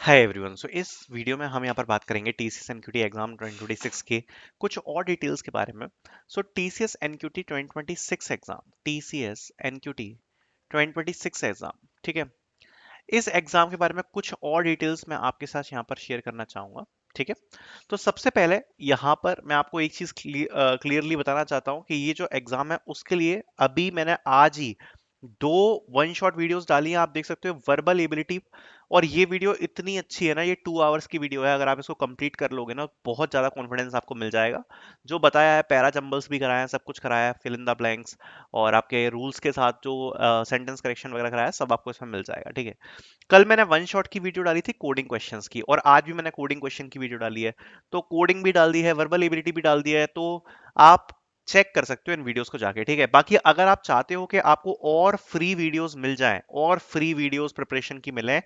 Hi everyone. सो इस video में हम यहाँ पर बात करेंगे टीसीएस एनक्यूटी एग्जाम 2026 के कुछ और डिटेल्स के बारे में। So TCS NQT 2026 exam, TCS NQT 2026 exam, ठीक है। इस एग्जाम के बारे में कुछ और डिटेल्स मैं आपके साथ यहाँ पर शेयर करना चाहूंगा, ठीक है। तो सबसे पहले यहाँ पर मैं आपको एक चीज क्लियरली बताना चाहता हूँ कि ये जो एग्जाम है उसके लिए अभी मैंने आज ही दो वन शॉट वीडियोस डाली हैं। आप देख सकते हो वर्बल एबिलिटी, और ये वीडियो इतनी अच्छी है ना, ये 2 आवर्स की वीडियो है। अगर आप इसको कंप्लीट कर लोगे ना, बहुत ज्यादा कॉन्फिडेंस आपको मिल जाएगा। जो बताया है, पैरा जंबल्स भी कराया है, सब कुछ कराया है, फिल इन द ब्लैंक्स और आपके रूल्स के साथ जो सेंटेंस करेक्शन वगैरह कराया है, सब आपको इसमें मिल जाएगा, ठीक है। कल मैंने वन शॉट की वीडियो डाली थी कोडिंग क्वेश्चंस की, और आज भी मैंने कोडिंग क्वेश्चन की वीडियो डाली है। तो कोडिंग भी डाल दी है, वर्बल एबिलिटी भी डाल दी है, तो आप चेक कर सकते हो इन वीडियोस को जाके, ठीक है। बाकी अगर आप चाहते हो कि आपको और फ्री वीडियोस मिल जाएं, और फ्री वीडियोस प्रिपरेशन की मिले,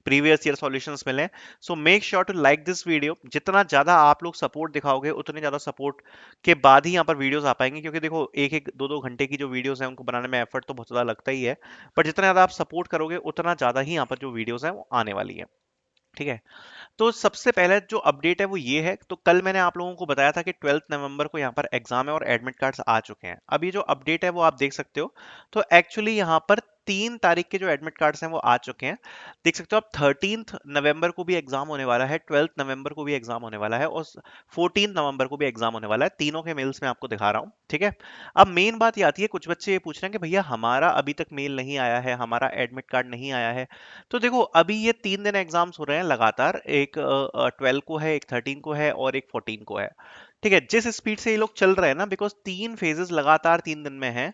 प्रीवियस ईयर सॉल्यूशंस मिले, so make sure to like this video. जितना ज्यादा आप लोग सपोर्ट दिखाओगे, उतने ज्यादा सपोर्ट के बाद ही यहाँ पर वीडियोस आ पाएंगे, क्योंकि देखो एक एक दो दो घंटे की जो वीडियोस हैं उनको बनाने में एफर्ट तो बहुत ज्यादा लगता ही है। पर जितना ज्यादा आप सपोर्ट करोगे, उतना ज्यादा ही यहाँ पर जो वीडियोस हैं वो आने वाली है, ठीक है। तो सबसे पहले जो अपडेट है वो ये है, तो कल मैंने आप लोगों को बताया था कि 12 नवंबर को यहाँ पर एग्जाम है और एडमिट कार्ड्स आ चुके हैं। अब ये जो अपडेट है वो आप देख सकते हो। तो एक्चुअली यहाँ पर 3 तारीख के जो एडमिट कार्ड्स हैं वो आ चुके हैं। देख सकते हो आप, 13 नवंबर को भी एग्जाम होने वाला है, 12 नवंबर को भी एग्जाम होने वाला है, और 14 नवंबर को भी एग्जाम होने वाला है। तीनों के मेल्स में आपको दिखा रहा हूँ, ठीक है। अब मेन बात ये आती है, कुछ बच्चे ये पूछ रहे हैं कि भैया हमारा अभी तक मेल नहीं आया है, हमारा एडमिट कार्ड नहीं आया है। तो देखो, अभी ये 3 दिन एग्जाम्स हो रहे हैं लगातार, एक 12 को है, एक 13 को है, और एक 14 को है, ठीक है। जिस स्पीड से ये लोग चल रहे हैं ना, बिकॉज 3 फेजेस लगातार 3 दिन में है,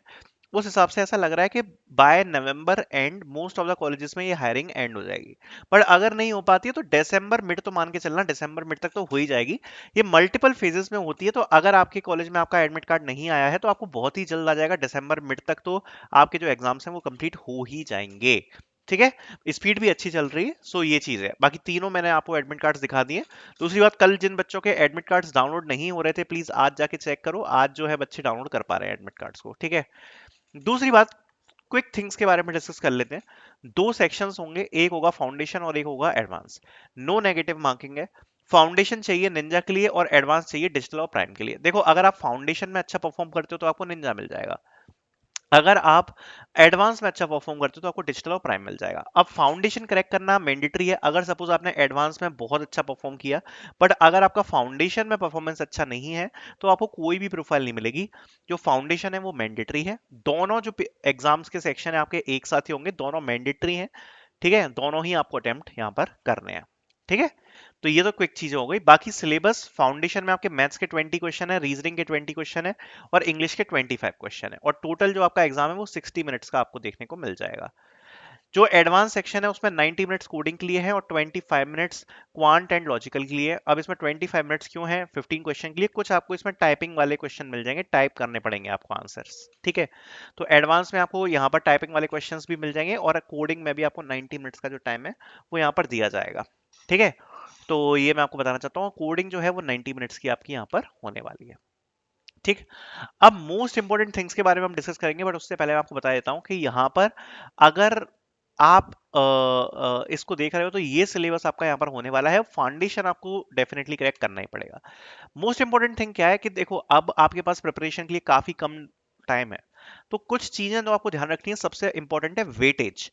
उस हिसाब से ऐसा लग रहा है कि by November end most of the colleges में ये हायरिंग एंड हो जाएगी। पर अगर नहीं हो पाती है तो दिसंबर मिड तो मान के चलना, दिसंबर मिड तक तो हो ही जाएगी। ये मल्टीपल फेजेस में होती है, तो अगर आपके कॉलेज में आपका एडमिट कार्ड नहीं आया है तो आपको बहुत ही जल्द आ जाएगा, दिसंबर मिड तक तो आपके जो एग्जाम्स हैं वो कंप्लीट हो ही जाएंगे, ठीक है। स्पीड भी अच्छी चल रही है। सो ये चीज है। बाकी तीनों मैंने आपको एडमिट कार्ड्स दिखा दिए। दूसरी बात, कल जिन बच्चों के एडमिट कार्ड्स डाउनलोड नहीं हो रहे थे, प्लीज आज जाके चेक करो। आज जो है बच्चे डाउनलोड कर पा रहे हैं एडमिट कार्ड्स को, ठीक है। दूसरी बात, क्विक थिंग्स के बारे में डिस्कस कर लेते हैं। 2 सेक्शंस होंगे, एक होगा फाउंडेशन और एक होगा एडवांस। नो नेगेटिव मार्किंग है। फाउंडेशन चाहिए निंजा के लिए, और एडवांस चाहिए डिजिटल और प्राइम के लिए। देखो, अगर आप फाउंडेशन में अच्छा परफॉर्म करते हो तो आपको निंजा मिल जाएगा। अगर आप एडवांस में अच्छा परफॉर्म करते हो तो आपको डिजिटल और प्राइम मिल जाएगा। अब फाउंडेशन करेक्ट करना मैंडेटरी है। अगर सपोज आपने एडवांस में बहुत अच्छा परफॉर्म किया, बट अगर आपका फाउंडेशन में परफॉर्मेंस अच्छा नहीं है, तो आपको कोई भी प्रोफाइल नहीं मिलेगी। जो फाउंडेशन है वो मैंडेटरी है। दोनों जो एग्जाम्स के सेक्शन है आपके एक साथ ही होंगे, दोनों मैंडेटरी हैं, ठीक है। दोनों ही आपको अटेम्प्ट यहाँ पर करने हैं, ठीक है। तो ये तो क्विक चीजें हो गई। बाकी सिलेबस, फाउंडेशन में आपके मैथ्स के 20 क्वेश्चन है, रीजनिंग के 20 क्वेश्चन है, और इंग्लिश के 25 क्वेश्चन है, और टोटल जो आपका एग्जाम है वो 60 मिनट्स का आपको देखने को मिल जाएगा। जो एडवांस सेक्शन है उसमें 90 मिनट्स कोडिंग के लिए है, और 25 मिनट्स क्वांट एंड लॉजिकल के लिए। अब इसमें 25 मिनट्स क्यों है? 15 क्वेश्चन के लिए। कुछ आपको इसमें टाइपिंग वाले क्वेश्चन मिल जाएंगे, टाइप करने पड़ेंगे आपको आंसर्स, ठीक है। तो एडवांस में आपको यहाँ पर टाइपिंग वाले क्वेश्चंस भी मिल जाएंगे, और कोडिंग में भी आपको 90 मिनट्स का जो टाइम है वो यहाँ पर दिया जाएगा, ठीक है। तो ये मैं आपको बताना चाहता हूँ, कोडिंग जो है वो 90 मिनट्स की आपकी यहाँ पर होने वाली है, ठीक। अब मोस्ट इंपॉर्टेंट थिंग्स के बारे में हम डिस्कस करेंगे, बट उससे पहले मैं आपको बता देता हूँ कि यहाँ पर अगर आप इसको देख रहे हो तो ये सिलेबस आपका यहाँ पर होने वाला है। फाउंडेशन आपको डेफिनेटली करेक्ट करना ही पड़ेगा। मोस्ट इंपॉर्टेंट थिंग क्या है कि देखो, अब आपके पास प्रिपरेशन के लिए काफी कम टाइम है, तो कुछ चीजें जो आपको ध्यान रखनी है। सबसे इंपॉर्टेंट है वेटेज।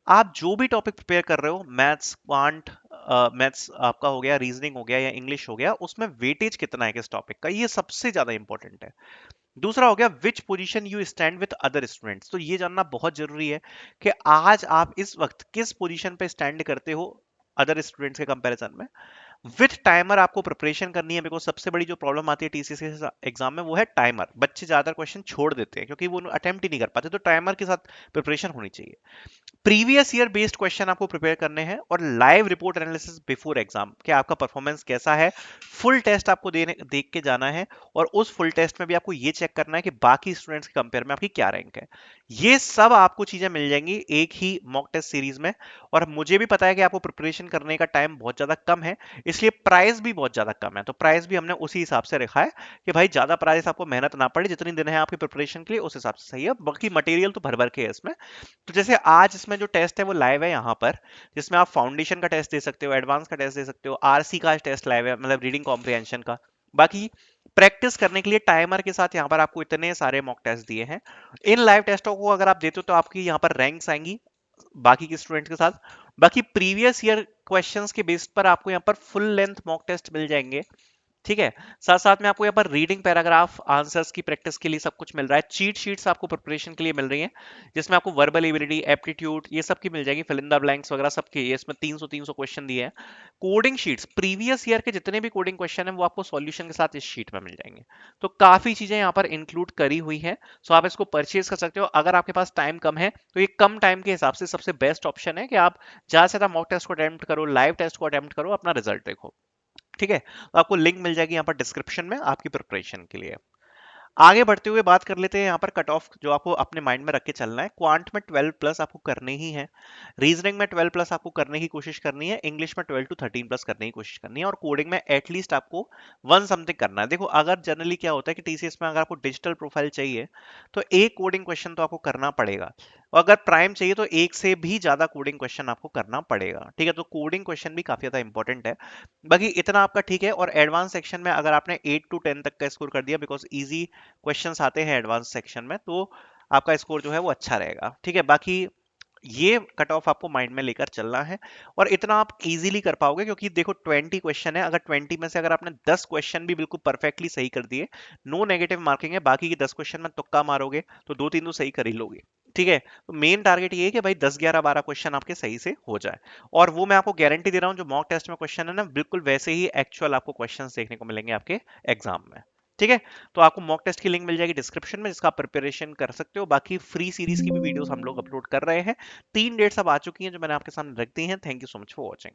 आप जो भी टॉपिक प्रिपेयर कर रहे हो, मैथ्स, क्वांट, मैथ्स आपका हो गया, रीजनिंग हो गया, या इंग्लिश हो गया, उसमें वेटेज कितना है किस टॉपिक का, ये सबसे ज्यादा इंपॉर्टेंट है। दूसरा हो गया, which position you stand with other students. तो ये जानना बहुत जरूरी है कि आज आप इस वक्त किस पोजीशन पे स्टैंड करते हो अदर स्टूडेंट्स के कंपैरिजन में। विथ टाइमर आपको प्रिपरेशन करनी है, बिकॉज सबसे बड़ी जो प्रॉब्लम आती है टीसीएस के एग्जाम में वो है टाइमर। बच्चे ज्यादातर क्वेश्चन छोड़ देते हैं क्योंकि वो अटेम्प्ट ही नहीं कर पाते, तो टाइमर के साथ प्रिपरेशन होनी चाहिए। प्रीवियस ईयर बेस्ड क्वेश्चन आपको प्रिपेयर करने हैं, और live report analysis before exam, कि आपका परफॉर्मेंस कैसा है। फुल टेस्ट आपको देख के जाना है, और उस फुल टेस्ट में भी आपको ये चेक करना है कि बाकी स्टूडेंट्स के कंपेयर में आपकी क्या रैंक है। ये सब आपको चीजें मिल जाएंगी एक ही मॉक टेस्ट सीरीज में। और मुझे भी पता है कि आपको प्रिपरेशन करने का टाइम बहुत ज्यादा कम है, इसलिए प्राइस भी बहुत ज्यादा कम है, तो प्राइस भी हमने उसी हिसाब से रखा है कि भाई ज्यादा प्राइस आपको मेहनत ना पड़े, जितनी दिन है आपकी प्रिपरेशन के लिए उस हिसाब से सही है। बाकी मटेरियल तो भर भर के है इसमें। तो जैसे आज इसमें जो टेस्ट है वो लाइव है यहाँ पर, जिसमें आप फाउंडेशन का टेस्ट दे सकते हो, एडवांस का टेस्ट दे सकते हो, आरसी का टेस्ट लाइव है, मतलब रीडिंग कॉम्प्रिहेंशन का। बाकी प्रैक्टिस करने के लिए टाइमर के साथ यहाँ पर आपको इतने सारे मॉक टेस्ट दिए हैं। इन लाइव टेस्टों को अगर आप देते हो तो आपकी यहाँ पर रैंक्स आएंगी बाकी के स्टूडेंट्स के साथ। बाकी प्रीवियस ईयर क्वेश्चंस के बेस पर आपको यहाँ पर फुल लेंथ मॉक टेस्ट मिल जाएंगे, ठीक है। साथ साथ में आपको यहाँ पर रीडिंग पैराग्राफ आंसर्स की प्रैक्टिस के लिए सब कुछ मिल रहा है, चीट शीट्स आपको प्रिपरेशन के लिए मिल रही हैं, जिसमें आपको वर्बल एबिलिटी, एप्टीट्यूड, ये सब की मिल जाएगी, फिल इन द ब्लैंक्स वगैरह सब की। इसमें 300 क्वेश्चन दिए हैं। कोडिंग शीट्स प्रीवियस ईयर के जितने भी कोडिंग क्वेश्चन है वो आपको सॉल्यूशन के साथ इस शीट में मिल जाएंगे। तो काफी चीजें यहाँ पर इंक्लूड करी हुई है। सो आप इसको परचेज कर सकते हो। अगर आपके पास टाइम कम है तो ये कम टाइम के हिसाब से सबसे बेस्ट ऑप्शन है कि आप ज्यादा से ज्यादा मॉक टेस्ट को अटेम्प्ट करो, लाइव टेस्ट को अटेम्प्ट करो, अपना रिजल्ट देखो, ठीक है। तो आपको लिंक मिल जाएगी यहाँ पर डिस्क्रिप्शन में आपकी प्रिपरेशन के लिए। आगे बढ़ते हुए बात कर लेते हैं यहाँ पर कट ऑफ जो आपको अपने माइंड में रख के चलना है। क्वांट में 12 प्लस आपको करनी ही है, रीजनिंग में 12 प्लस आपको करने की कोशिश करनी है, इंग्लिश में 12 टू 13 प्लस करने की कोशिश करनी है, और कोडिंग में एटलीस्ट आपको 1 समथिंग करना है। देखो अगर जनरली क्या होता है कि टीसीएस में अगर आपको डिजिटल प्रोफाइल चाहिए तो एक कोडिंग क्वेश्चन तो आपको करना पड़ेगा, और अगर प्राइम चाहिए तो एक से भी ज्यादा कोडिंग क्वेश्चन आपको करना पड़ेगा, ठीक है। तो कोडिंग क्वेश्चन भी काफी ज्यादा इंपॉर्टेंट है। बाकी इतना आपका ठीक है। और एडवांस सेक्शन में अगर आपने 8 टू 10 तक का स्कोर कर दिया, बिकॉज इजी क्वेश्चंस आते हैं एडवांस सेक्शन में, तो आपका स्कोर जो है वो अच्छा रहेगा, ठीक है। बाकी ये कट ऑफ आपको माइंड में लेकर चलना है, और इतना आप इजीली कर पाओगे क्योंकि देखो 20 क्वेश्चन है। अगर 20 में से अगर आपने 10 क्वेश्चन भी बिल्कुल परफेक्टली सही कर दिए, नो नेगेटिव मार्किंग है, बाकी के 10 क्वेश्चन में तुक्का मारोगे तो 2-3 तो सही कर ही लोगे, ठीक है। तो मेन टारगेट ये है कि भाई 10-11-12 क्वेश्चन आपके सही से हो जाए, और वो मैं आपको गारंटी दे रहा हूँ जो मॉक टेस्ट में क्वेश्चन है ना, बिल्कुल वैसे ही एक्चुअल आपको क्वेश्चन देखने को मिलेंगे आपके एग्जाम में, ठीक है। तो आपको मॉक टेस्ट की लिंक मिल जाएगी डिस्क्रिप्शन में, जिसका आप प्रिपरेशन कर सकते हो। बाकी फ्री सीरीज की भी वीडियोस हम लोग अपलोड कर रहे हैं। 3 डेट्स अब आ चुकी हैं जो मैंने आपके सामने रख दी हैं। Thank you so much for watching.